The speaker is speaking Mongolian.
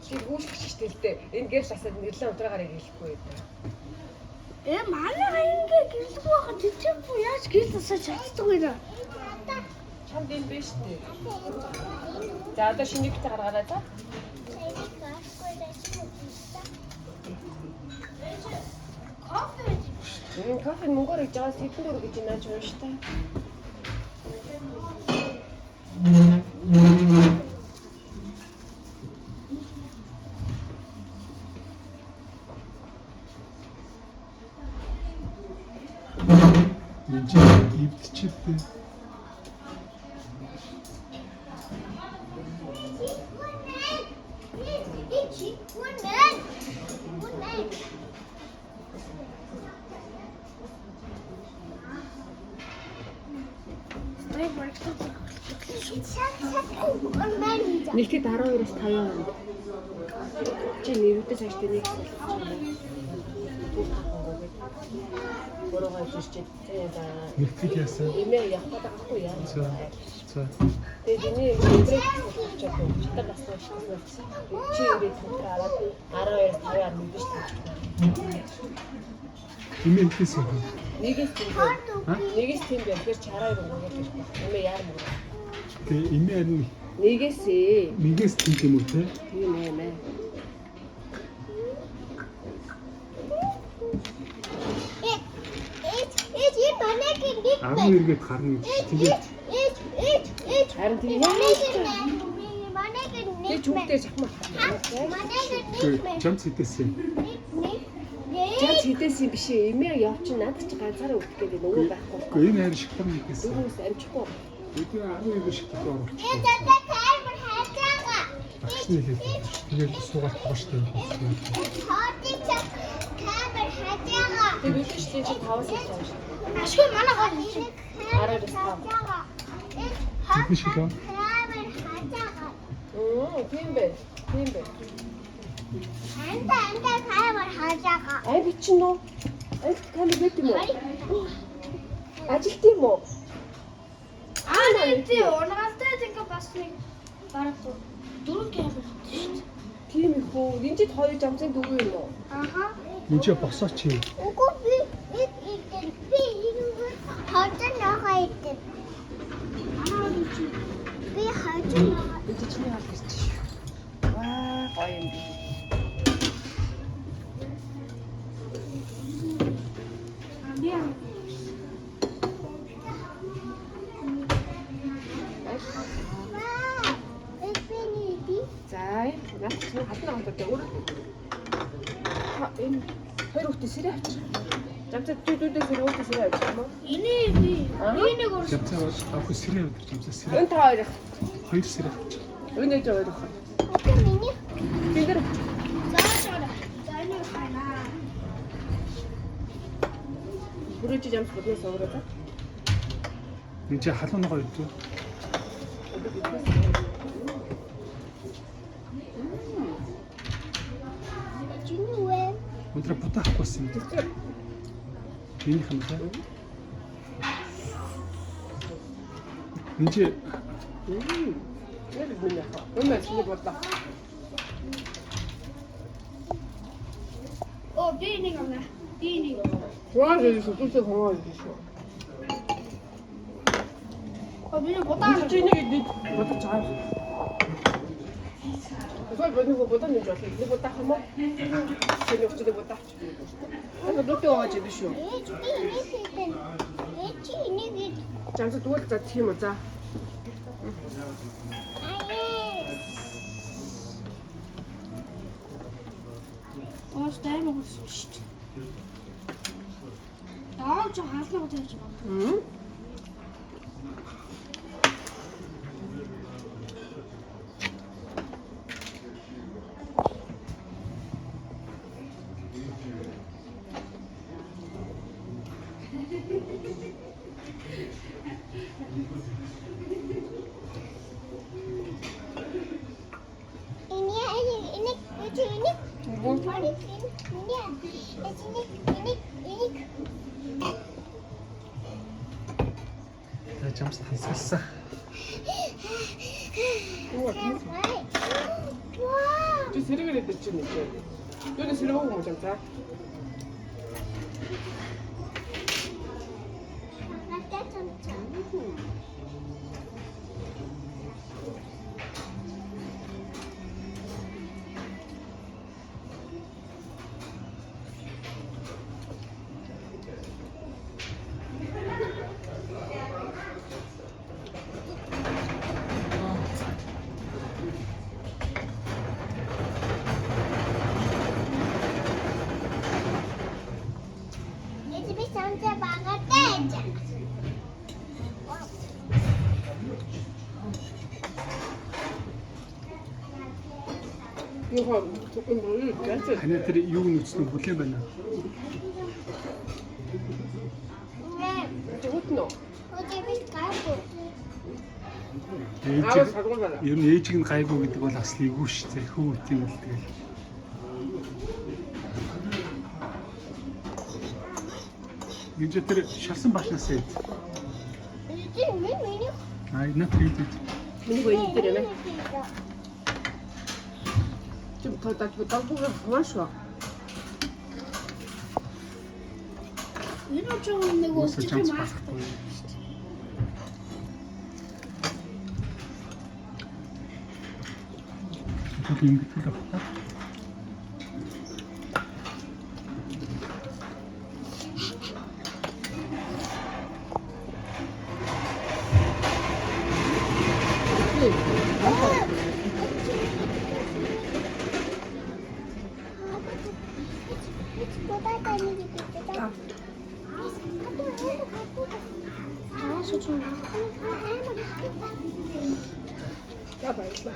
тийм үүсгэж штэ. Энэ гэрч асаад нэрлэн унтраагаар хэлэхгүй байдаг. Манай ингээ гэлгүй байгаа тэтгэхгүй яаж гэл тасаж чаддгүй нэ. Чамд энэ биш үү? За одоо шинэ битээ гаргаарай за. Кофе мөнгөөр гэж байгаа сэдэн дөрөв гэж нааж байна шүү дээ. Энд ивдчихвээ. Нэгтгэд 12-оос 5 хоног. Чи нэрвэтэй цаашдаа нэг бороо хийж за. Нэгтгэж яасан. Имээ явах байхгүй яа. За. Тэгээд энэ брейк чаддаг асууж гэсэн. Чи ирээд аваад 12-оос 5-аар мэдэж тавьчих. Имээ хийсэн юм. Нэгээс тийм байна. Нэгээс тийм байна. Тэгэхээр чараа юу нэг юм. Имээ яар мөн. Тэгээ имээ харин Нэгээс тийм юм уу те? тийм ээ. Энэ манайгийн нэг 12-гээд гарна гэж тэгээд харин тийм манайгийн нэг чүгтээ чахмаа. манайгийн нэг жамц хийдээсэн. Жаач хийдээсэн биш ээ. Имээ явчих надад ч ганцаараа өгөх гэдэг нөгөө байхгүй. Гэхдээ энэ хайр шигтар хийдээсэн. Дөрөвс амжихгүй. Өдөр 12-гээр шигтар оруулчих. Тэд таймер хайж байгаа. Багшны хэлээд тэгээд суугаад боштой юм. Хоотыг камер хайж байгаа. Тэгээд үдшлийн чи 5-аас хийж байгаа шүү. Ашгүй манай гол чинь 12-оос 5. Тэгвэл шиг аа. камер хайж байгаа. Тийм байна. Анда камер хайж байгаа. Ай бичин үү? Ай камер бит юм уу? Ажилт юм уу? Тий, ургаалтай ингээ бас нэг бараг 4 камер шүү дээ. Тийм их үү? Энд чи 2 жамцын дүү юм уу? Аха. Энд чи босооч юм. Үгүй би энэ хатан нахаа идэв. Би хатан нахаа. Энд чи чиний хал гэж шүү. Ваа, гоё юм би. За, наад чинь хатнаа хатдаг өөр. Энэ хоёр хүүхдээ сэрээ авчих. Жамцаа дүүдээс өөртөө сэрээ авчих юм уу? Энийг өөр Жамцаа авах сэрээ өдөр жамцаа сэрээ. Энэ та хоёр. Хоёр сэрээ авчих. Энэ ч хоёр. миний Тэнгэр заашаа. Зааны ханаа. бүрэж жамс бодноос өөрөө. Энд чи халуун ногоо өгдөө. Чинүвэ. Өндөр будаа авахгүйсэн. Минийх юм те. Энд чи Яг миний хаа. Өмнө нь бодлоо. О, би нэг амна. Би нэг. Чугаа гэж сүлжээ хоноо гэж шүү. Би бодаа. Чи нэг бодож чаа. Тэгвэл бодно бодож нэг жоо. Нэг бодах юм уу? Тэний өчтөд бодах. Энэ дутуу байгаа ч биш үү? Би нэг хийдэн. Чи нэг. Жамс дүүл за тийм үү за. Оос тайм өгсөн шүү дээ. Яаж хаалнаа тавьж байгаа. жамс тансгалсан. Чи сэрэгэрээ дэвчэн нэг. Юуны сэрэг юм уу за? Юу 조금 물 얇게. Ханаа тэр юу нүцнө бүлээн байна. Тэгвэл Ээж 사고나. ер нь ээжиг нь гайгүй гэдэг бол бас эвгүй шүү дээ. Хүү үт юм л тэгэл. Энд тэр шалсан башнаас ээд. Аа, нэ Миний гоё дээр нэ. 좀더 따지고 땅콩을 그만 줘. Энэ ч юм нэг Уусаа өчигдөр чамц мааск байхгүй. Тэг юм гэдэг л байна. 야, 맛있다.